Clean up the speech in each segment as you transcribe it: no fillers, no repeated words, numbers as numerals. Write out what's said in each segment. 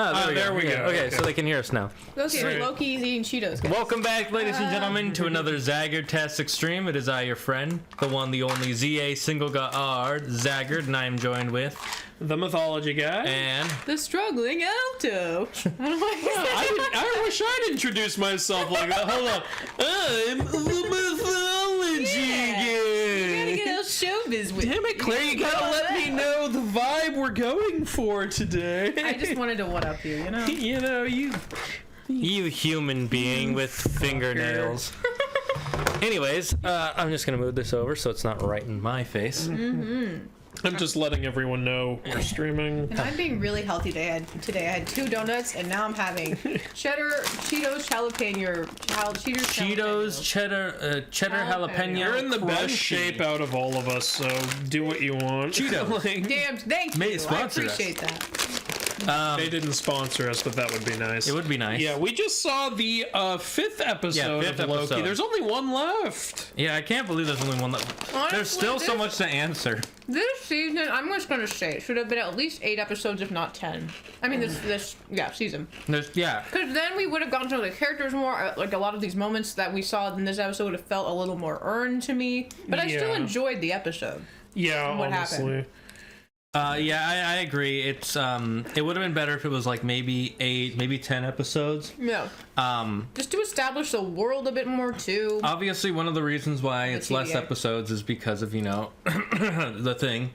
Oh, there we go. Okay, so they can hear us now. Loki's eating Cheetos, guys. Welcome back, ladies and gentlemen, to another Zaggard Extreme. It is I, your friend, the one, the only, ZA single God Zaggard, and I am joined with the Mythology Guy and the struggling Alto. I wish I'd introduce myself like that. Hold on. I'm the Mythology Guy. You gotta get out showbiz with. Damn it, Claire! You gotta let me know the vibe we're going for today. I just wanted to one up you, you know. you human being with fingernails. Anyways, I'm just gonna move this over so it's not right in my face. Mm-hmm. I'm just letting everyone know we're streaming. And I'm being really healthy today. I had 2 donuts, and now I'm having cheddar, Cheetos, cheddar jalapeno. You're in the best shape out of all of us, so do what you want. Cheetos. Damn, thank you. I appreciate that. They didn't sponsor us, but that would be nice. It would be nice. Yeah, we just saw the 5th episode of Loki. There's only one left. Yeah, I can't believe there's only one left. Honestly, there's still so much to answer. This season, I'm just gonna say, it should have been at least 8 episodes, if not 10. I mean, this season. Because then we would have gotten to know the characters more. Like, a lot of these moments that we saw in this episode would have felt a little more earned to me. But I still enjoyed the episode. Yeah, what honestly. happened. I agree. It's it would have been better if it was like maybe 8, maybe 10 episodes. Yeah. Just to establish the world a bit more too. Obviously, one of the reasons why it's less episodes is because of, you know, the thing.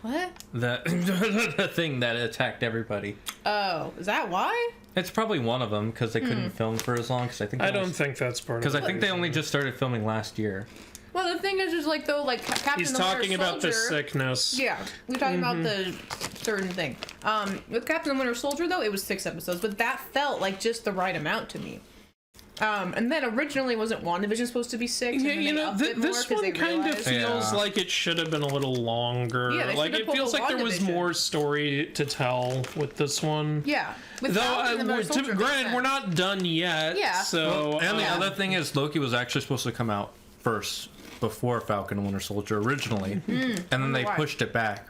What? The thing that attacked everybody. Oh, is that why? It's probably one of them because they couldn't film for as long. Because I don't think that's part of it. Because I think they only just started filming last year. Well, the thing is like, though, like, Captain He's the Winter talking about Soldier, the sickness. Yeah, we're talking about the certain thing. With Captain the Winter Soldier, though, it was 6 episodes, but that felt like just the right amount to me. And then originally wasn't WandaVision supposed to be 6? Yeah, you know, this one kind of feels like it should have been a little longer. Yeah, like it feels like there was more story to tell with this one. Yeah. Granted, we're not done yet. Yeah. So, and the other thing is, Loki was actually supposed to come out first before Falcon and Winter Soldier originally, and then they pushed it back.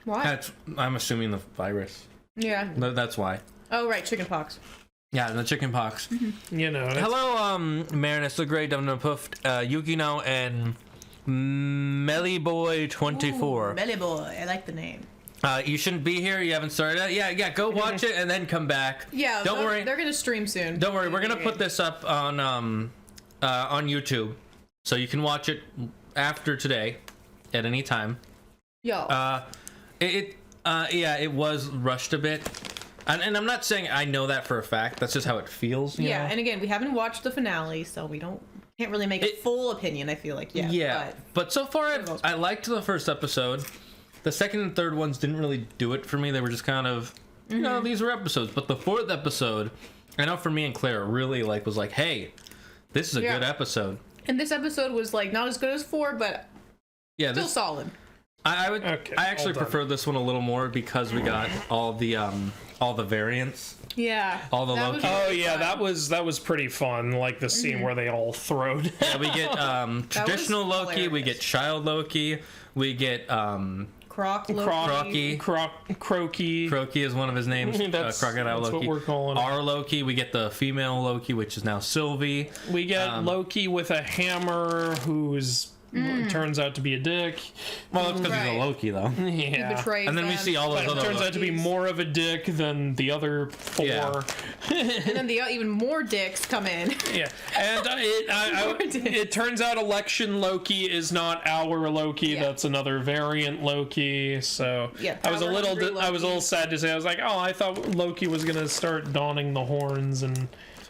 Why? I'm assuming the virus. Yeah. That's why. Oh, right, chickenpox. Yeah, the chickenpox. You know. Hello, Marinus the Great, Dumb Puffed, Yukino, and Mellyboy24. Mellyboy, I like the name. You shouldn't be here. You haven't started it. Yeah. Go watch it and then come back. Yeah. Don't worry. They're gonna stream soon. Don't worry. We're gonna put this up on YouTube, so you can watch it after today, at any time. Yo. It was rushed a bit, and I'm not saying I know that for a fact. That's just how it feels. You know? And again, we haven't watched the finale, so we can't really make a full opinion. I feel like but so far I liked the first episode. The second and third ones didn't really do it for me. They were just kind of, you know, these were episodes. But the 4th episode, I know for me and Claire, really was like, hey, this is a good episode. And this episode was like not as good as 4, but still solid. I actually prefer this one a little more because we got all the variants. Yeah. All the Loki. That was pretty fun. Like the scene where they all throwed. Yeah, we get traditional Loki. Hilarious. We get child Loki. We get Croaky. Croaky is one of his names. Crocodile Loki. That's what we're calling our Loki. We get the female Loki, which is now Sylvie. We get Loki with a hammer, who's turns out to be a dick. Well, that's because he's a Loki, though. Yeah. He betrays and then we see all those other turns out to be more of a dick than the other 4. Yeah. And then the even more dicks come in. Yeah. And it turns out Election Loki is not our Loki. Yeah. That's another variant Loki. So I was a little sad to say. I was like, oh, I thought Loki was gonna start donning the horns and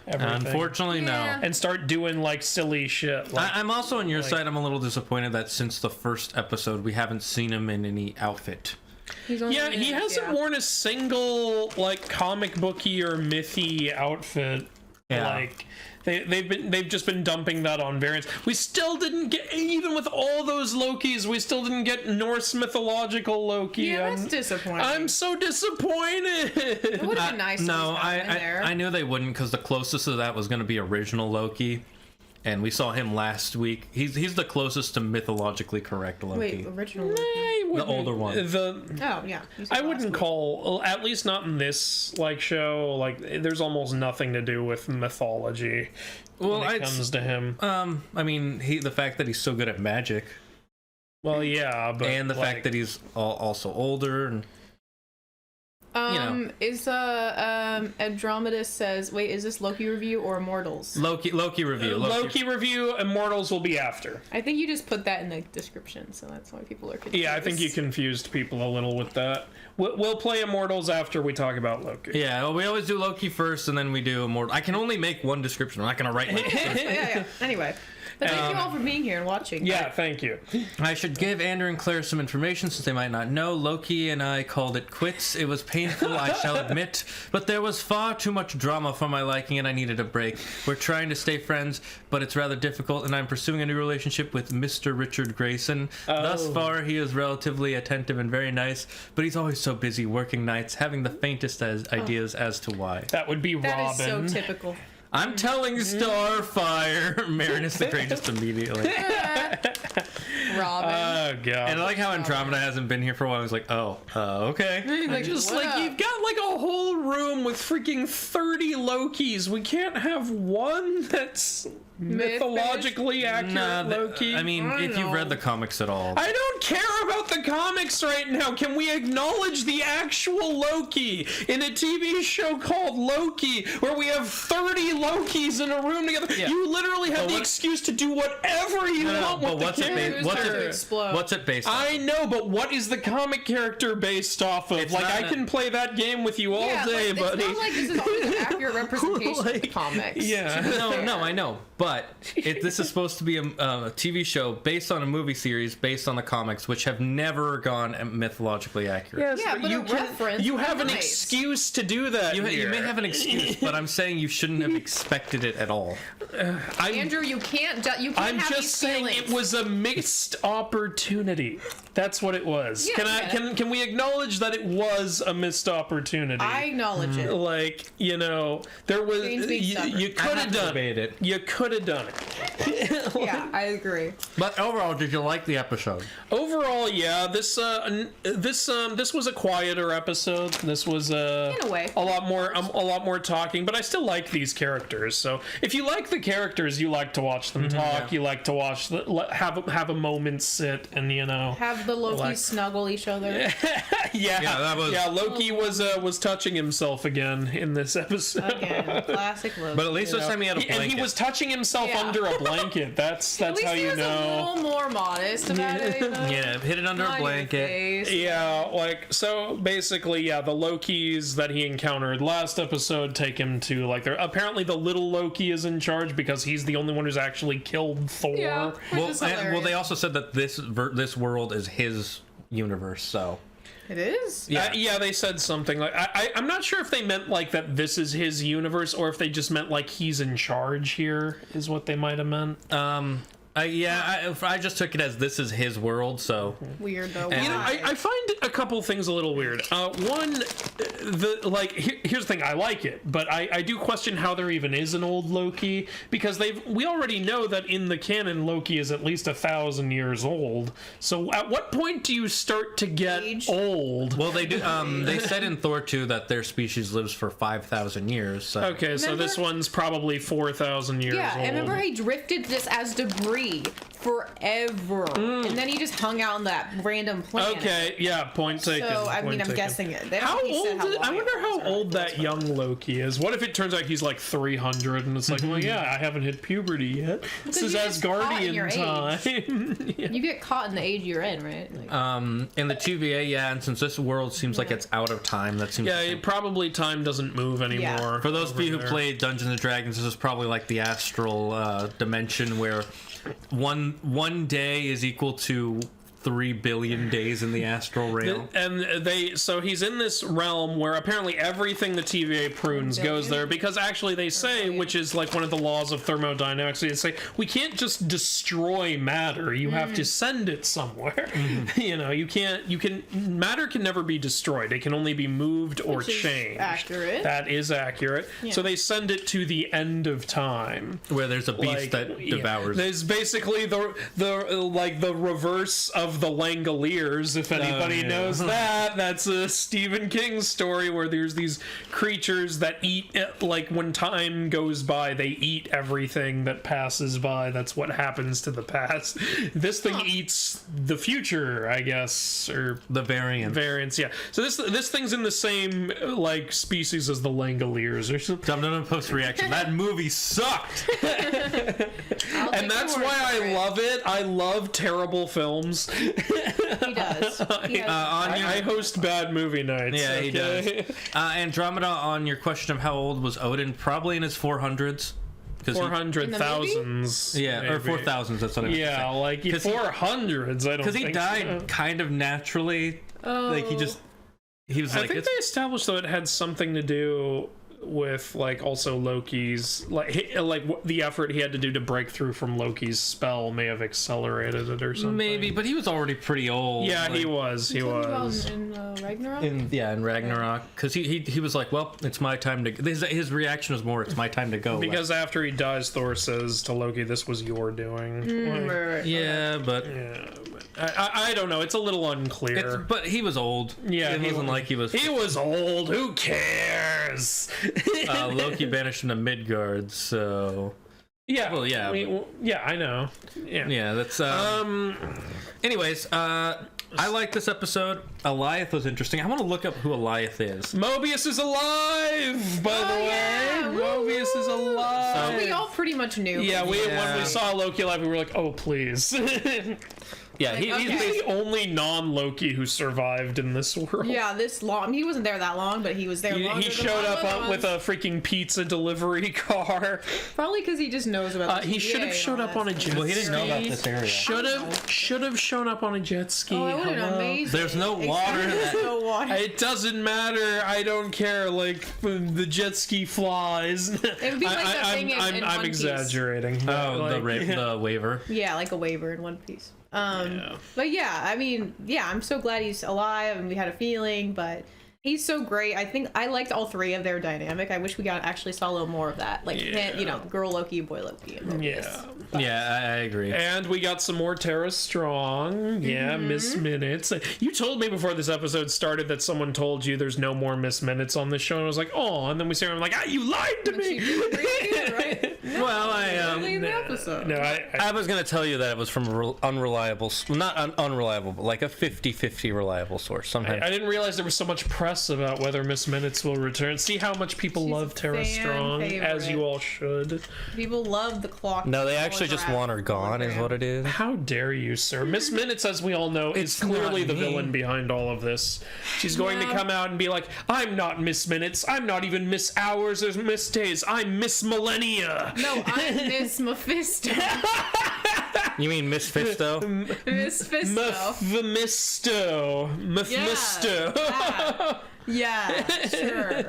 everything. Unfortunately, no. And start doing like silly shit. I'm also on your side. I'm a little disappointed that since the first episode, we haven't seen him in any outfit. He hasn't worn a single like comic booky or mythy outfit. Yeah. Like they've just been dumping that on variants. We still didn't get, even with all those Lokis, we still didn't get Norse mythological Loki. Yeah, that's disappointing. I'm so disappointed. It would have been nice. No, I knew they wouldn't, because the closest to that was going to be original Loki. and we saw him last week. He's the closest to mythologically correct Loki. Wait, original. The older one. Oh yeah. I wouldn't call, at least not in this like show. Like, there's almost nothing to do with mythology when it comes to him. I mean, the fact that he's so good at magic. Well, yeah, but and the fact that he's also older and. Is Andromeda says, wait, is this Loki review or Immortals? Loki review. Loki review. Immortals will be after. I think you just put that in the description, so that's why people are confused. Yeah, I think you confused people a little with that. We'll play Immortals after we talk about Loki. Yeah, well, we always do Loki first, and then we do Immortal. I can only make one description. I'm not going to write one. yeah. Anyway. But thank you all for being here and watching. Yeah, thank you. I should give Andrew and Claire some information since they might not know. Loki and I called it quits. It was painful, I shall admit, but there was far too much drama for my liking and I needed a break. We're trying to stay friends, but it's rather difficult, and I'm pursuing a new relationship with Mr. Richard Grayson. Thus far, he is relatively attentive and very nice, but he's always so busy working nights, having the faintest ideas as to why. That would be Robin. That is so typical. I'm telling Starfire. Marinus the Great just immediately. Robin. Oh, God. And I like how Andromeda hasn't been here for a while. I was like, okay. Like, Just like, you've got like a whole room with freaking 30 Lokis. We can't have one that's mythologically accurate Loki. I mean, if you've read the comics at all. I don't care about the comics right now. Can we acknowledge the actual Loki in a TV show called Loki, where we have 30 Lokis in a room together? Yeah. You literally have the excuse to do whatever you want with the character. What's it based on? I know, but what is the comic character based off of? It's like, I can play that game with you all day, buddy. It's not like this is always an accurate representation of the comics. Yeah. No, I know. But this is supposed to be a TV show based on a movie series based on the comics, which have never gone mythologically accurate. Yes, Yeah, but you have an excuse to do that. You may have an excuse, but I'm saying you shouldn't have expected it at all. Andrew, you can't I'm have just these saying feelings. it was a mixed opportunity. That's what it was. Yeah, Can we acknowledge that it was a missed opportunity? I acknowledge it. Like, there was you could have done it. You could have done it. Yeah, I agree. But overall, did you like the episode? Overall, yeah. This was a quieter episode. This was in a way a lot more talking, but I still like these characters. So if you like the characters, you like to watch them talk. Yeah. You like to watch have a moment sit and have the Loki snuggle each other. Loki was touching himself again in this episode. Again, classic Loki. But at least this time he had a blanket. And he was touching himself under a blanket. That's how you know. A little more modest about it. Yeah, hit it under a blanket. Yeah, like, so basically, the Lokis that he encountered last episode take him to, like, apparently the little Loki is in charge because he's the only one who's actually killed Thor. Yeah, well, they also said that this world is his universe, so. It is? Yeah, they said something like, I'm not sure if they meant like that this is his universe or if they just meant like he's in charge here is what they might have meant. I just took it as this is his world, so weird though. I find a couple things a little weird. One, here's the thing. I like it, but I do question how there even is an old Loki because we already know that in the canon Loki is at least 1,000 years old. So at what point do you start to get old? Well, they do. They said in Thor 2 that their species lives for 5,000 years. So. Okay, so this one's probably 4,000 years old. Yeah, and remember he drifted just as debris forever, and then he just hung out on that random planet. Okay, yeah, point taken. So I mean, I'm guessing it. How old? I wonder how old that young Loki is. What if it turns out he's like 300, and it's like, well, yeah, I haven't hit puberty yet. This is Asgardian time. Yeah. You get caught in the age you're in, right? In the TVA, yeah, and since this world seems like it's out of time, that seems. Yeah, probably time doesn't move anymore. Yeah. For those of you who played Dungeons and Dragons, this is probably like the astral dimension where one day is equal to 3 billion days in the astral realm. So he's in this realm where apparently everything the TVA prunes goes there, because actually they say, which is like one of the laws of thermodynamics, they say we can't just destroy matter, you have to send it somewhere. You know, matter can never be destroyed, it can only be moved or changed. Accurate. That is accurate. Yeah. So they send it to the end of time, where there's a beast that devours. There's basically the reverse of the Langoliers, if anybody knows that. That's a Stephen King story where there's these creatures that eat, like when time goes by, they eat everything that passes by. That's what happens to the past. This thing eats the future, I guess, or the variants. Yeah. So this thing's in the same like species as the Langoliers or something. I'm done post reaction. That movie sucked. And that's why I love it. I love terrible films. He does. I host bad movie nights. Yeah, he does. Andromeda, on your question of how old was Odin, probably in his 400s. 400,000s. Yeah, maybe. Or 4,000s, that's what I meant. Yeah, like 400s, I don't think. Because he died kind of naturally. Like, he was like... I think they established, though, it had something to do with like also Loki's like the effort he had to do to break through from Loki's spell may have accelerated it or something. Maybe, but he was already pretty old. Yeah, like, he was. In Ragnarok. In Ragnarok, because he was like, well, it's my time to. His reaction was more, it's my time to go. Because after he dies, Thor says to Loki, "This was your doing." I don't know. It's a little unclear. But he was old. Yeah, it wasn't like he was. He was old. Who cares? Loki banished him to Midgard, so yeah. Well, yeah. I know. Yeah. That's. Anyways, I like this episode. Alioth was interesting. I want to look up who Alioth is. Mobius is alive, by the way. Yeah. Mobius is alive. So we all pretty much knew. Yeah, when we saw Loki alive, we were like, oh, please. Yeah, he's the only non-Loki who survived in this world. Yeah, this long. He wasn't there that long, but he was there longer. He showed up with a freaking pizza delivery car. Probably because he just knows about the he should have showed up on a jet ski. Well, he didn't know about this area. Should have shown up on a jet ski. Oh, it would have been amazing. There's no water. No water. It doesn't matter. I don't care. Like, the jet ski flies. It would be like that thing in I'm One exaggerating. Piece. Oh, the waiver. Yeah, like a waiver in One Piece. But yeah, I mean, I'm so glad he's alive, and we had a feeling, but he's so great. I think I liked all three of their dynamic. I wish we actually saw a little more of that, like girl Loki, boy Loki, and I agree. And we got some more Tara Strong. Yeah, Miss Minutes. You told me before this episode started that someone told you there's no more Miss Minutes on this show, and I was like, oh, and then we see her, I'm like, you lied to me. Right? No, well, I was gonna tell you that it was from unreliable, not unreliable, but like a 50-50 reliable source. Sometimes I didn't realize there was so much press about whether Miss Minutes will return. See how much people love Tara Strong, as you all should. People love the clock. No, they actually just want her gone, is what it is. How dare you, sir? Miss Minutes, as we all know, is clearly the villain behind all of this. She's going to come out and be like, I'm not Miss Minutes. I'm not even Miss Hours or Miss Days. I'm Miss Millennia. No, I'm Miss Mephisto. You mean Miss Fisto? Miss Fisto. Mephisto. Yeah, sure.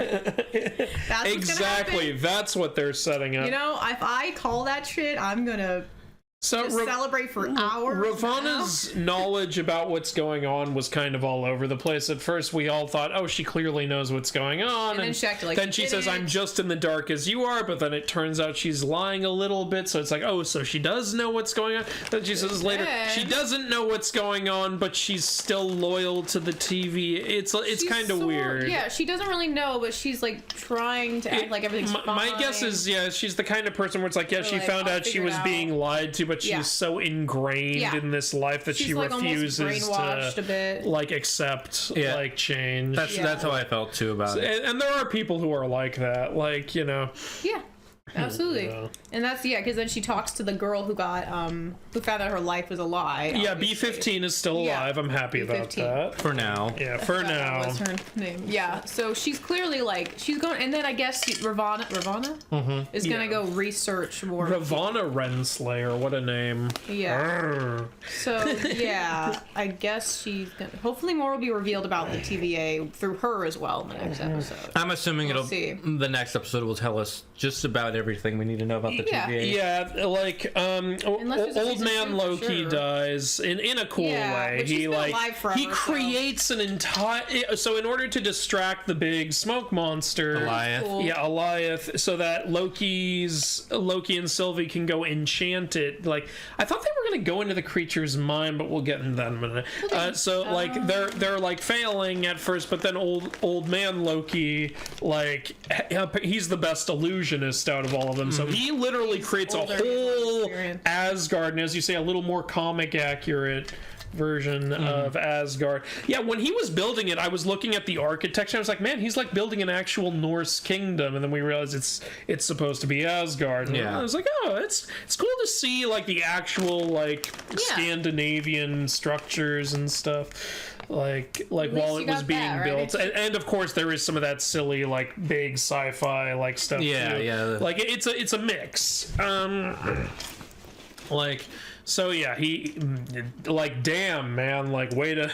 That's exactly. That's what they're setting up. You know, if I call that shit, I'm gonna celebrate for hours. Ravana's knowledge about what's going on was kind of all over the place. At first, we all thought, oh, she clearly knows what's going on. And then she says, I'm just in the dark as you are. But then it turns out she's lying a little bit. So it's like, oh, so she does know what's going on. Then she says later, she doesn't know what's going on, but she's still loyal to the TV. It's kind of weird. Yeah, she doesn't really know, but she's like trying to act like everything's fine. My guess is, she's the kind of person where it's like, she found out she was being lied to, but she's so ingrained in this life that she refuses to like accept like change. That's how I felt too about it. And there are people who are like that, like, Yeah. Absolutely. Yeah. And that's, because then she talks to the girl who got, who found out her life was a lie. Yeah, obviously. B15 is still alive. I'm happy about B15. that. For now. Yeah, for now. What's her name? Yeah, so she's clearly like, she's going, and then I guess Ravana is going to go research more. Ravana Renslayer, what a name. Yeah. Arr. So, yeah, I guess she's going to, hopefully more will be revealed about the TVA through her as well in the next episode. I'm assuming We'll see. the next episode will tell us just about everything we need to know about the TVA. Yeah, like there's a old season man 2 for Loki sure. dies in a cool way. but she's He been like alive forever, he so- creates an entire. So in order to distract the big smoke monster, Goliath. Cool. yeah, Goliath, so that Loki and Sylvie can go enchant it. Like I thought they were gonna go into the creature's mind, but we'll get into that in a minute. So like they're like failing at first, but then old man Loki, like he's the best illusionist out of all of them. So he literally creates a older, whole experienced. Asgard, and as you say, a little more comic accurate version of Asgard. Yeah, when he was building it, I was looking at the architecture. I was like, man, he's like building an actual Norse kingdom. And then we realized it's supposed to be Asgard. And Yeah. I was like, oh, it's cool to see like the actual like Scandinavian structures and stuff. Like while you it was got being that, right? built, and of course there is some of that silly like big sci-fi like stuff. Yeah, too. yeah. Like it's a mix. Like so yeah, he like damn man, like way to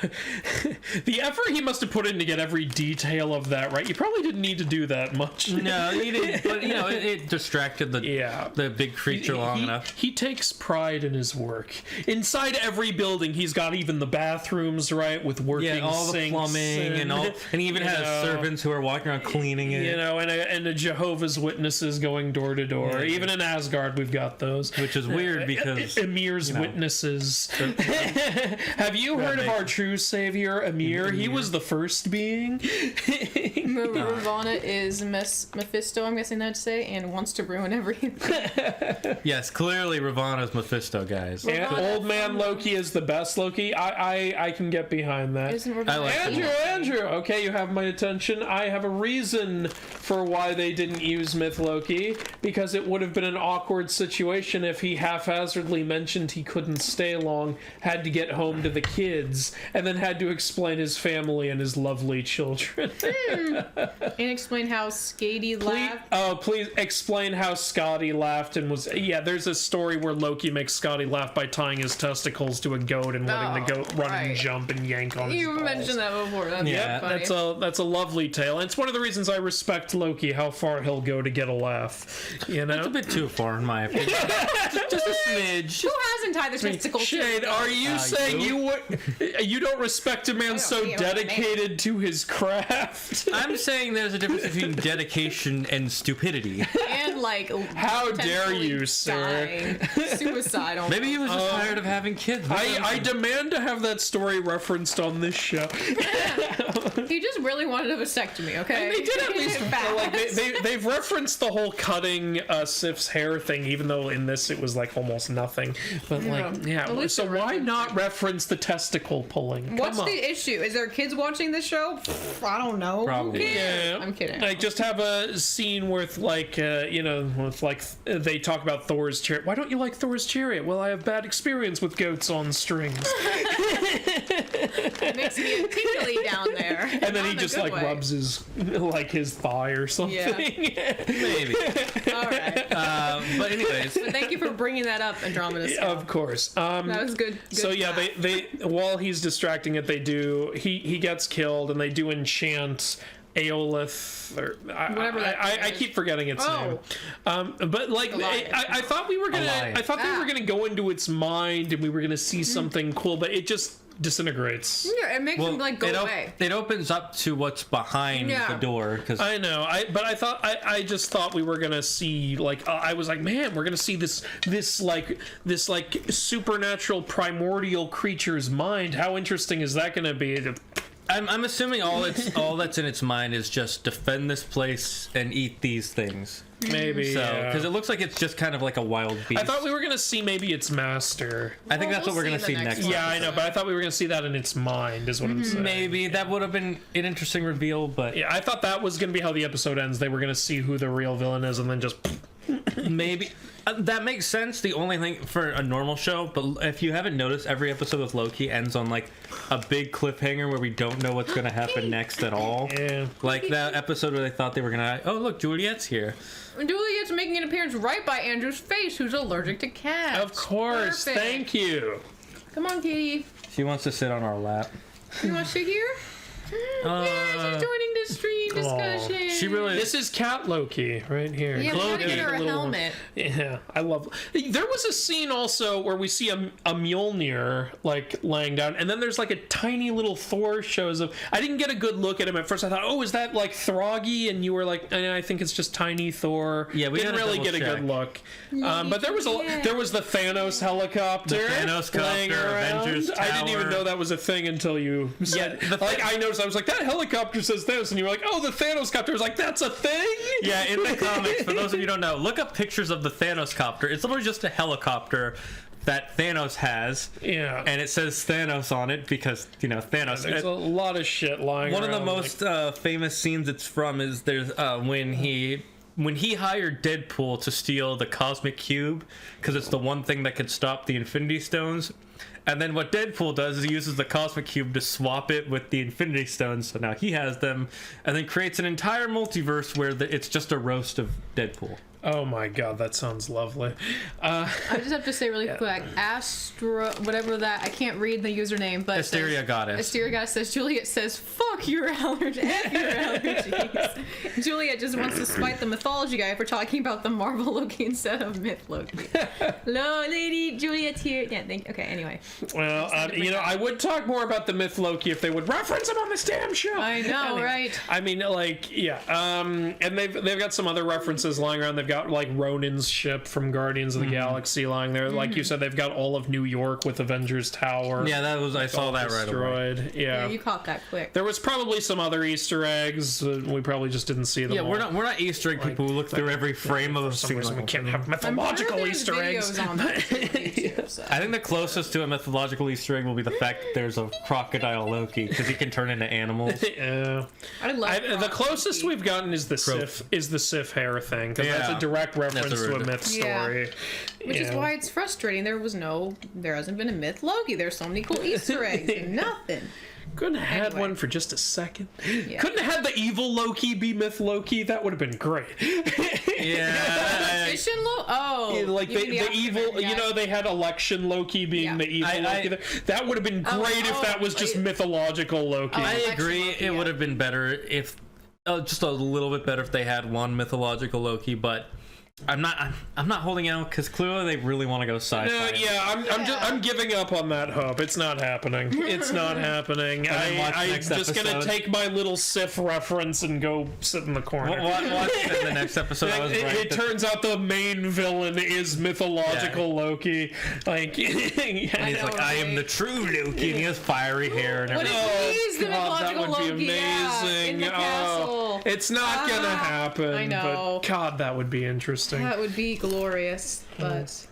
the effort he must have put in to get every detail of that right. You probably didn't need to do that much. No, he didn't. But it distracted the big creature long enough. He takes pride in his work. Inside every building, he's got even the bathrooms right with working all the sinks plumbing and all, and he even you has know, servants who are walking around cleaning it. You know, and the Jehovah's Witnesses going door to door. Yeah. Even in Asgard, we've got those. Which is weird because Emir's witnesses. Have you heard of our true savior, Emir? He was the first being. Ravana is Mephisto, I'm guessing that'd say, and wants to ruin everything. yes, clearly Ravana's Mephisto, guys. And old man Loki is the best Loki. I can get behind that. Isn't Ravana? I like Andrew, okay, you have my attention. I have a reason for why they didn't use Myth Loki, because it would have been an awkward situation if he haphazardly mentioned he couldn't stay long, had to get home to the kids, and then had to explain his family and his lovely children. And explain how Skady laughed. Please explain how Scotty laughed and was... Yeah, there's a story where Loki makes Scotty laugh by tying his testicles to a goat and letting the goat run and jump and yank on his You balls. mentioned that before. That's Yeah, funny. That's a lovely tale. And it's one of the reasons I respect Loki, how far he'll go to get a laugh. You know? It's a bit too far, in my opinion. just a smidge. Who hasn't tied the testicles? Shade, are you saying you don't respect a man so see, dedicated to his craft? I'm saying there's a difference between dedication and stupidity. And like, How dare potentially you, sir? dying. Suicidal. Maybe he was just tired of having kids. I demand to have that story referenced on this show. He just really wanted a vasectomy. Okay, They did at least Fast. like they've referenced the whole cutting Sif's hair thing, even though in this it was like almost nothing. But like, yeah. At least So they why referenced not reference the testicle pulling? What's Come on. the issue? Is there kids watching this show? I don't know. Probably. Who cares? Yeah. I'm kidding. Like, just have a scene with like with like they talk about Thor's chariot. Why don't you like Thor's chariot? Well, I have bad experience with goats on strings. It makes me tingly down there. And then Not he in a just good like way. rubs his like his thigh or something. Yeah. Maybe. All right. But anyways, But thank you for bringing that up, Andromeda. Of course. That was good. So yeah, they while he's distracting it, he gets killed and they do enchant Aolith, or Whatever that thing I is. keep forgetting its name. But like Goliath. I thought we were gonna Goliath. they were gonna go into its mind and we were gonna see something cool, but it just disintegrates. Yeah, it makes him like go away. it opens up to what's behind the door. Because I know, I just thought we were gonna see like I was like, man, we're gonna see this supernatural primordial creature's mind. How interesting is that gonna be? I'm assuming all that's in its mind is just defend this place and eat these things. Maybe So, because it looks like it's just kind of like a wild beast. I thought we were gonna see maybe its master. I think that's what we're we'll gonna see see in the next. next One. Yeah, I know, but I thought we were gonna see that in its mind. Is what I'm saying. Maybe that would have been an interesting reveal, but Yeah, I thought that was gonna be how the episode ends. They were gonna see who the real villain is, and then just maybe that makes sense. The only thing for a normal show, but if you haven't noticed, every episode with Loki ends on like a big cliffhanger where we don't know what's going to happen next at all. Yeah. Like that episode where they thought they were gonna, oh look, Juliet's here. Juliet's making an appearance right by Andrew's face, who's allergic to cats. Of course. Perfect. Thank you. Come on, kitty. She wants to sit on our lap. You want to sit here? Yeah, she's joining the stream discussion. She really. This is Cat Loki right here. Yeah, we gotta Loki. get her a Little helmet. Yeah, I love. There was a scene also where we see a Mjolnir like laying down, and then there's like a tiny little Thor shows up. I didn't get a good look at him at first. I thought, oh, is that like Throggy? And you were like, I think it's just tiny Thor. Yeah, we didn't had to really get a double good look. But there was the Thanos helicopter. The Thanos laying copter, around. Avengers I didn't even Tower. know that was a thing until you said. Yeah, I noticed. I was like, that helicopter says Thanos, and you were like, oh, the Thanos copter. I was like, that's a thing. Yeah, in the comics, for those of you who don't know, look up pictures of the Thanos copter. It's literally just a helicopter that Thanos has. Yeah. And it says Thanos on it because, you know, Thanos. There's a lot of shit lying One around. of the most famous scenes it's from is there's when he hired Deadpool to steal the Cosmic Cube because it's the one thing that could stop the Infinity Stones. And then what Deadpool does is he uses the Cosmic Cube to swap it with the Infinity Stones, so now he has them, and then creates an entire multiverse where it's just a roast of Deadpool. Oh my god, that sounds lovely. I just have to say really quick, whatever that, I can't read the username, but Asteria Goddess. Asteria Goddess says, Juliet says, fuck your allergies. F your allergies. Juliet just wants to spite the mythology guy for talking about the Marvel Loki instead of Myth Loki. Hello, lady, Juliet's here. Yeah, okay, anyway. Well, I would talk more about the Myth Loki if they would reference him on this damn show. I know, Anyway, right? I mean, like, yeah. And they've got some other references lying around. They've got like Ronin's ship from Guardians of the Galaxy lying there. Like you said, they've got all of New York with Avengers Tower. Yeah, I saw that right away. Destroyed. Yeah, you caught that quick. There was probably some other Easter eggs. We probably just didn't see them. Yeah, all. we're not Easter egg people who look through every frame of a For some reason, we scene. can't have I'm mythological sure there's Easter eggs. videos on that YouTube, so. I think the closest to a mythological Easter egg will be the fact that there's a crocodile Loki because he can turn into animals. Yeah. I love The closest Loki. we've gotten is the Sif hair thing because that's a direct reference to a myth story. Which is why it's frustrating. There hasn't been a Myth Loki. There's so many cool Easter eggs and nothing. Couldn't have had Anyway. one for just a second. Yeah. Couldn't have had the evil Loki be Myth Loki. That would have been great. Yeah. Magician Loki? Oh. Like you mean the evil, African guy? they had election Loki being the evil Loki. That would have been great if that was just mythological Loki. I Election agree. Loki, It would have been better if, just a little bit better if they had one mythological Loki. But I'm not holding out because clearly they really want to go sci-fi. No, I'm giving up on that hope. It's not happening. It's not happening. I'm just gonna take my little Sif reference and go sit in the corner. Watch in the next episode. I was right. It turns out the main villain is mythological Loki. Like, He's like, I am the true Loki, and he has fiery hair and What everything. if he's the God, that mythological would be Loki? Yeah, in the castle. It's not gonna happen. I know. But God, that would be interesting. That would be glorious. But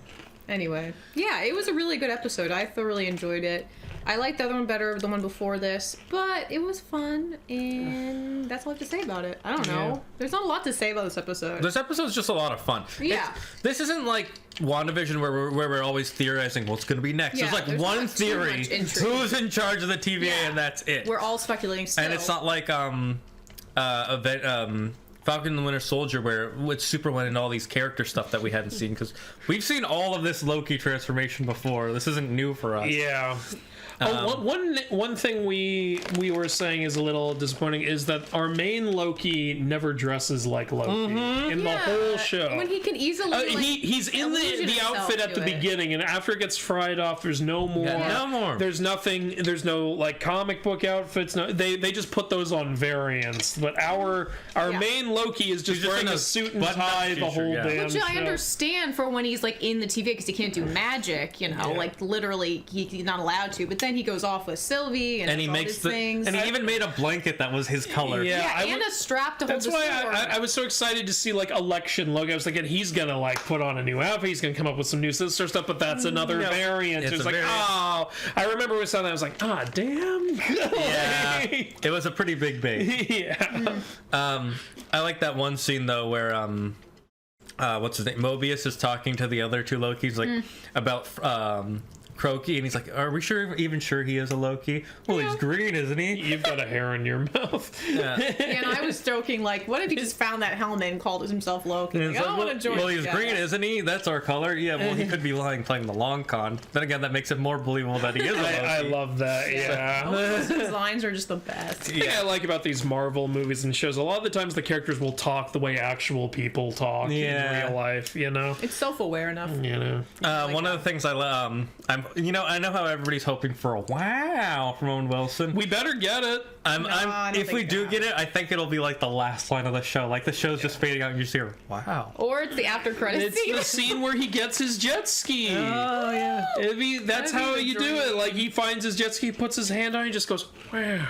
anyway, yeah, it was a really good episode. I thoroughly enjoyed it. I liked the other one better, the one before this, but it was fun, and that's all I have to say about it. I don't know. Yeah. There's not a lot to say about this episode. This episode's just a lot of fun. Yeah. This isn't like WandaVision where we're always theorizing what's going to be next. Yeah, There's like there's one not too theory, much intrigue. who's in charge of the TVA, Yeah. and that's it. We're all speculating still. And it's not like Falcon and the Winter Soldier where it's super went into all these character stuff that we hadn't seen because we've seen all of this Loki transformation before. This isn't new for us. Yeah. One thing we were saying is a little disappointing is that our main Loki never dresses like Loki in the whole show. When he can easily He's in the outfit at the beginning, and after it gets fried off, there's no more. No more. There's nothing. There's no like comic book outfits. No, they just put those on variants. But our main Loki is just wearing in a a suit and button-up tie the t-shirt, whole yeah. damn Which show. I understand for when he's like in the TVA because he can't do magic, like literally he's not allowed to. But then he goes off with Sylvie and he all makes these things. and he even made a blanket that was his color. Yeah. yeah, I and would- a strap to hold That's the why sword. I was so excited to see like Election Loki. I was thinking he's gonna like put on a new outfit. He's gonna come up with some new sister stuff, but that's another variant. It's It was a like, variant. oh, I remember we saw that. I was like, ah, damn. Yeah. It was a pretty big bait. Yeah. I like that one scene though where what's his name? Mobius is talking to the other two Lokis like about Crokey, and he's like, "Are we even sure he is a Loki? Well, he's green, isn't he? You've got a hair in your mouth." Yeah. And I was joking, like, what if he just found that helmet and called himself Loki? And Like, it's I like, don't want to join. well, you he's guys. green, isn't he? That's our color. Yeah, well, he could be lying playing the long con. Then again, that makes it more believable that he is a Loki. I love that. Yeah. Those designs are just the best. The thing I like about these Marvel movies and shows, a lot of the times the characters will talk the way actual people talk in real life, you know? It's self-aware enough. You know? One of the things I I know how everybody's hoping for a wow from Owen Wilson. We better get it. If we do get it, I think it'll be like the last line of the show. Like the show's just fading out and you just hear, wow. Or it's the after credits It's scene. the scene where he gets his jet ski. Oh, yeah. That's how you do it. Like, he finds his jet ski, puts his hand on it, and just goes, wow.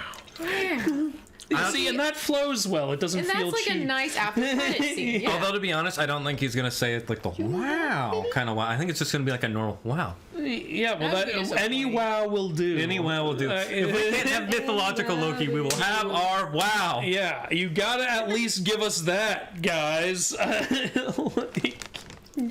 See, and that flows well. It doesn't And feel that's like cheap. a nice after credits scene. Yeah. Although, to be honest, I don't think he's going to say it like the wow kind of wow. I think it's just going to be like a normal wow. Yeah, well, That'd be any disappointing. wow will do. Any wow will do. If we can't have mythological Loki, we will have our wow. Yeah, you gotta at least give us that, guys.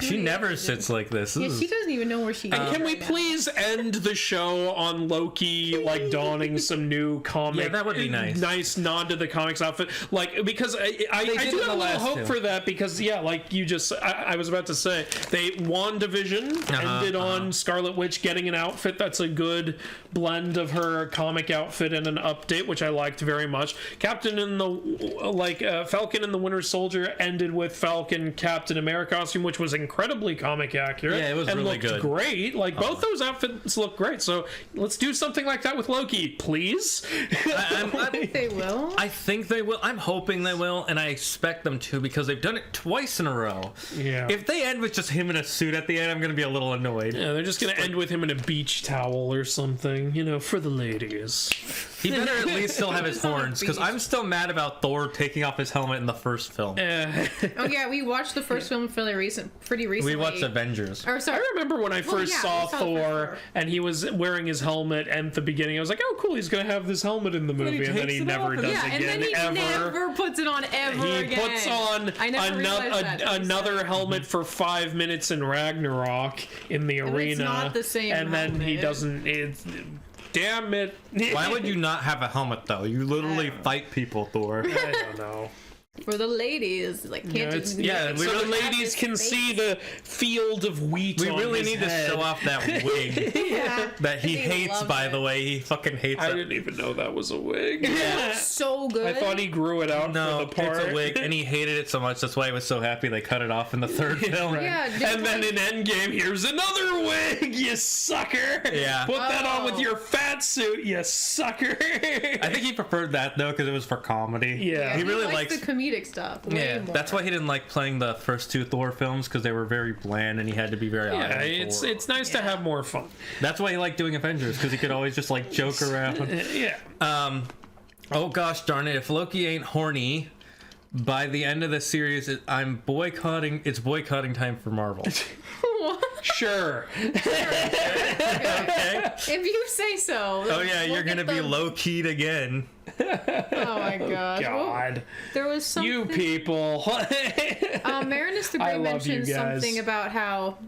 She never sits like this. Yeah, she doesn't even know where she is. Can we right now. please end the show on Loki, like, donning some new comic? Yeah, that would be nice. Nice nod to the comics outfit. Like, because I did do in have the a little last hope two. for that, because, yeah, like you just, I was about to say, WandaVision ended on Scarlet Witch getting an outfit that's a good blend of her comic outfit and an update, which I liked very much. Falcon and the Winter Soldier ended with Falcon Captain America costume, which was incredibly comic accurate. Yeah, it was and really looked good. great. Like, both those outfits look great. So let's do something like that with Loki, please. I think they will. I think they will. I'm hoping they will, and I expect them to because they've done it twice in a row. Yeah. If they end with just him in a suit at the end, I'm going to be a little annoyed. Yeah, they're just gonna end with him in a beach towel or something, you know, for the ladies. He better at least still have his It's on a horns because beach. I'm still mad about Thor taking off his helmet in the first film. Oh yeah, we watched the first film pretty recently. We watched Avengers. Or I sorry, remember when I first saw we saw the Thor first and he was wearing his helmet at the beginning. I was like, oh, cool, he's going to have this helmet in the movie. And then takes he it never off. does yeah, and again, then he ever. never puts it on ever He again. puts on I never realized that. another helmet for 5 minutes in Ragnarok in the And arena. it's not the same and then he helmet. doesn't. Damn it. Why would you not have a helmet though? You literally fight people, Thor. I don't know. For the ladies, like can't Yeah, just yeah, so the have ladies his can face. see the field of wheat. We on really his need head. to show off that wig Yeah. that he I think hates, loves by it. the way. He fucking hates I it. didn't even know that was a wig. So good. I thought he grew it out No, for the part. it's a wig, and he hated it so much. That's why he was so happy they cut it off in the third film. Yeah, And then in Endgame, here's another wig, you sucker! Yeah. Put that on with Oh. your fat suit, you sucker! I think he preferred that though because it was for comedy. Yeah. he really likes likes. the comedic stuff. Way Yeah, more. that's why he didn't like playing the first two Thor films because they were very bland and he had to be very. Yeah, honest. it's nice to Yeah. have more fun. That's why he liked doing Avengers because he could always just like joke around. Yeah. Oh gosh darn it! If Loki ain't horny, by the end of the series, I'm boycotting. It's boycotting time for Marvel. Sure. Okay. If you say so. Oh yeah, we'll you're get gonna be the- low keyed again. Oh my gosh. Well, God. there was something. You people. Marinus the I Great love you mentioned guys. something about how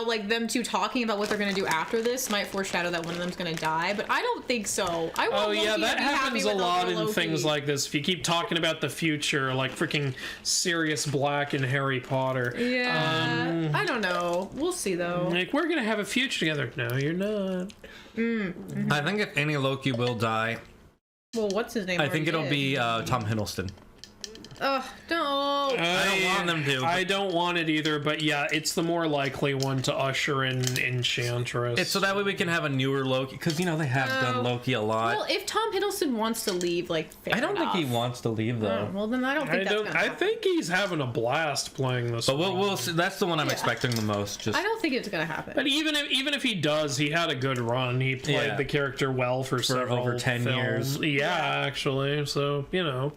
like them two talking about what they're gonna do after this might foreshadow that one of them's gonna die, but I don't think so. I want Oh yeah, Loki to that be happy happens a with lot other in Loki. things like this. If you keep talking about the future, like freaking Sirius Black and Harry Potter. Yeah, I don't know. We'll see though. Like, we're gonna have a future together. No, you're not. I think if any Loki will die, Well, what's his name? I think it'll already be Tom Hiddleston. Ugh, don't. I don't want them to. I don't want it either, but yeah, it's the more likely one to usher in Enchantress. It's so that way we can have a newer Loki because you know they have done Loki a lot. Well, if Tom Hiddleston wants to leave, like, fair I don't think he enough. wants to leave though. Oh, well, then I don't think that's gonna I happen. think he's having a blast playing this. But we'll role. see. That's the one I'm expecting the most. Just I don't think it's gonna happen. But even if he does, he had a good run. He played Yeah. the character well for several over 10 films. years. Yeah, actually. So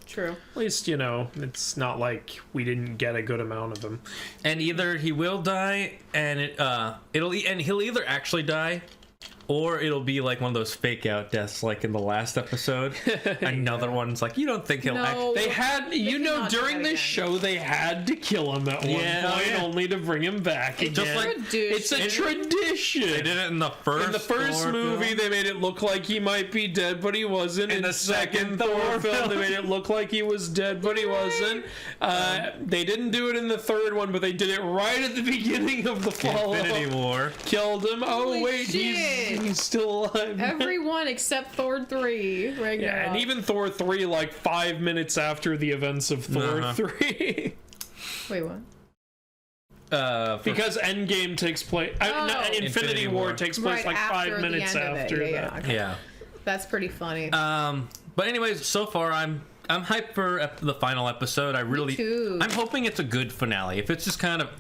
True. at least it's not like we didn't get a good amount of him. and either he will die and he'll either actually die Or it'll be like one of those fake out deaths, like in the last episode. Another one's like, you don't think he'll act. They had, during this show, they had to kill him at one point, only to bring him back again. Just like, it's a tradition. They did it in the first movie. They made it look like he might be dead, but he wasn't. In the second Thor film, they made it look like he was dead, but he wasn't. They didn't do it in the third one, but they did it right at the beginning of the follow-up. Infinity War. Killed him. Holy wait, he's still alive. Everyone except Thor 3. Ragnarok. Yeah, and even Thor 3, like 5 minutes after the events of Thor 3. Wait, what? Because Endgame takes place. Infinity War takes place like 5 minutes after that. Okay. Yeah. That's pretty funny. But anyways, so far I'm hyped for the final episode. I'm hoping it's a good finale. If it's just kind of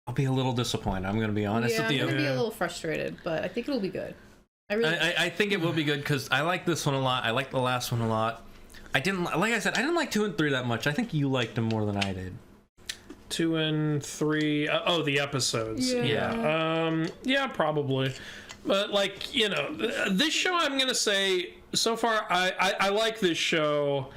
I'll be a little disappointed. I'm gonna be honest with you. I'm gonna be a little frustrated, but I think it'll be good. I think it will be good because I like this one a lot. I like the last one a lot. I didn't like 2 and 3 that much. I think you liked them more than I did. 2 and 3. The episodes. Yeah, probably. But like, this show, I'm gonna say so far I like this show.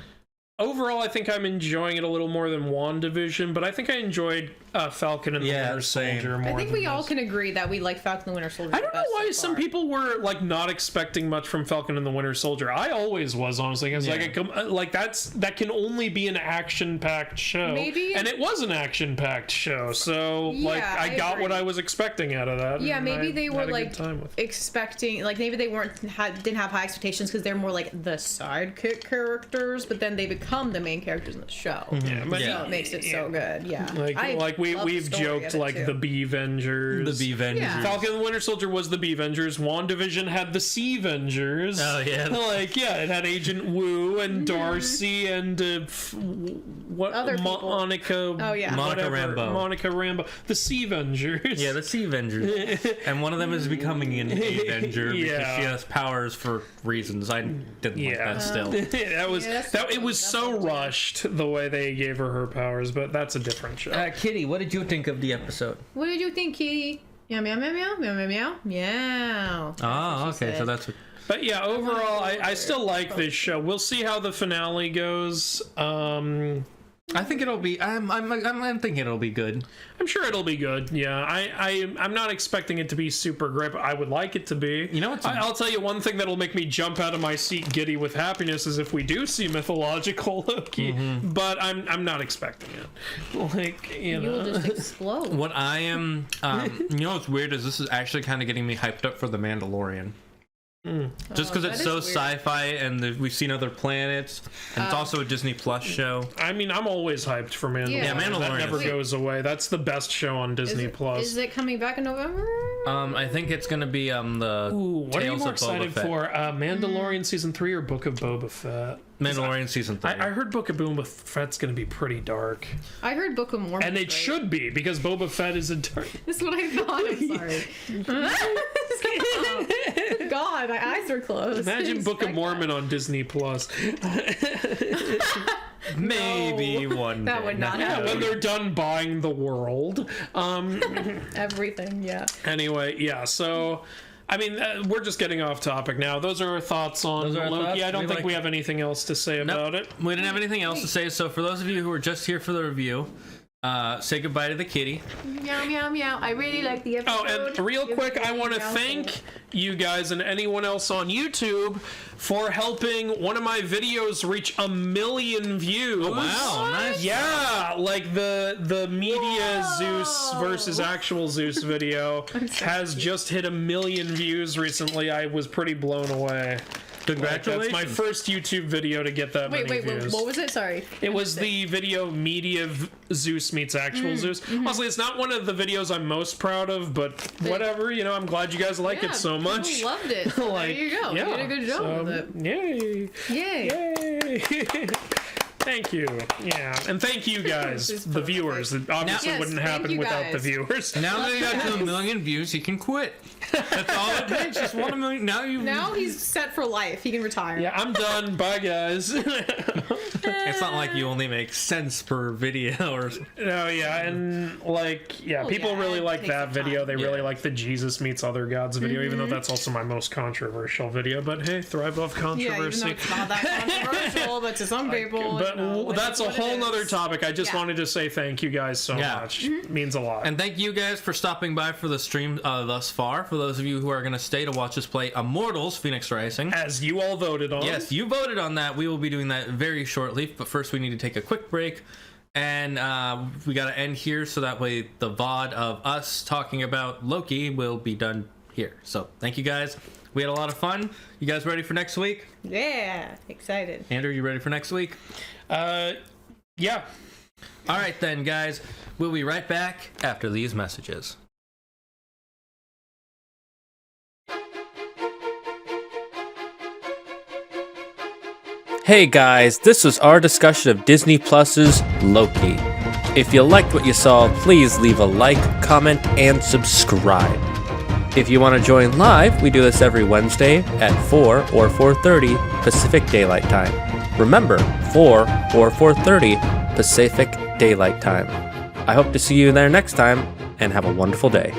Overall, I think I'm enjoying it a little more than WandaVision, but I think I enjoyed Falcon and the Winter Soldier more. I think we all can agree that we like Falcon and the Winter Soldier. I don't know why some people were like not expecting much from Falcon and the Winter Soldier. I always was, honestly. It's that can only be an action-packed show. Maybe, and it was an action-packed show, so I got what I was expecting out of that. Yeah, maybe they were like expecting, like maybe they didn't have high expectations because they're more like the sidekick characters, but then they become the main characters in the show. Yeah, but so it makes it so good. Yeah, we've joked like the B-Vengers. The B-Vengers. Yeah. Falcon and the Winter Soldier was the B-Vengers. WandaVision had the C-Vengers. Oh, yeah. It had Agent Wu and Darcy and Monica. Oh, yeah. Monica Rambeau. The C-Vengers. Yeah, the C-Vengers. And one of them is becoming an A-Venger because she has powers for reasons. I didn't like that still. It was so rushed the way they gave her powers, but that's a different show. Kitty, what did you think of the episode? What did you think, Kitty? Meow, meow, meow, meow, meow, meow, meow, meow. Oh, okay, so that's what... But yeah, overall, I still like this show. We'll see how the finale goes. I think it'll be... I'm thinking it'll be good. I'm sure it'll be good. Yeah, I'm not expecting it to be super great, but I would like it to be. You know what? I'll tell you one thing that'll make me jump out of my seat, giddy with happiness, is if we do see mythological Loki. Mm-hmm. But I'm not expecting it. Like you will just explode. What I am, you know, what's weird is this is actually kind of getting me hyped up for The Mandalorian. Just because it's so sci-fi and we've seen other planets and it's also a Disney Plus show. I mean, I'm always hyped for Mandalorian. Yeah, Mandalorian that never goes away. That's the best show on Disney Plus. Is it coming back in November? I think it's gonna be the what are you Tales more of excited Boba Fett. for? Mandalorian season 3 or Book of Boba Fett? Mandalorian season 3. I heard Book of Boba Fett's gonna be pretty dark. I heard Book of Mormon. And it should be, because Boba Fett is a dark. That's what I thought. I'm sorry. God, my eyes are closed. Imagine Book of Mormon on Disney Plus. Maybe one day. That would not happen. When they're done buying the world. Everything, yeah. Anyway, yeah, so... I mean, we're just getting off topic now. Those are our thoughts on Loki. Thoughts. I don't think we have anything else to say about it. We didn't have anything else to say, so for those of you who are just here for the review, say goodbye to the kitty. Meow, meow, meow. I really like the episode. Oh, and real quick, I want to thank you guys and anyone else on YouTube for helping one of my videos reach 1 million views. Oh, wow. Nice. Yeah, like the media Zeus versus actual Zeus video has just hit 1 million views recently. I was pretty blown away. Congratulations. That's my first YouTube video to get that many views. Wait, what was it? Sorry. It was the video Media Zeus meets actual Zeus. Mm-hmm. Honestly, it's not one of the videos I'm most proud of, but whatever, I'm glad you guys like it so much. I loved it. So there you go. Yeah, you did a good job with it. Yay. Yay. Yay. Thank you. Yeah, and thank you guys, the viewers. It obviously Yes, wouldn't thank happen you without the guys. viewers. Now that he got to 1 million views, he can quit. That's all it takes. Just 1 million. Now he's set for life. He can retire. Yeah, I'm done. Bye, guys. It's not like you only make cents per video or. No, yeah, and people yeah, really it like takes that some video. time. They really like the Jesus meets other gods video, even though that's also my most controversial video. But hey, thrive off Yeah, even though controversy. it's not that controversial, but to some people, But that's a whole nother topic. I just Yeah. wanted to say thank you guys so much. It means a lot. And thank you guys for stopping by for the stream thus far. For those of you who are going to stay to watch us play Immortals Phoenix Rising. As you all voted on. Yes, you voted on that. We will be doing that very shortly. But first, we need to take a quick break. And we got to end here so that way the VOD of us talking about Loki will be done here. So thank you guys. We had a lot of fun. You guys ready for next week? Yeah, excited. Andrew, you ready for next week? Yeah. All right then, guys. We'll be right back after these messages. Hey guys, this was our discussion of Disney Plus's Loki. If you liked what you saw, please leave a like, comment, and subscribe. If you want to join live, we do this every Wednesday at 4 or 4:30 Pacific Daylight Time. Remember, 4 or 4:30 Pacific Daylight Time. I hope to see you there next time, and have a wonderful day.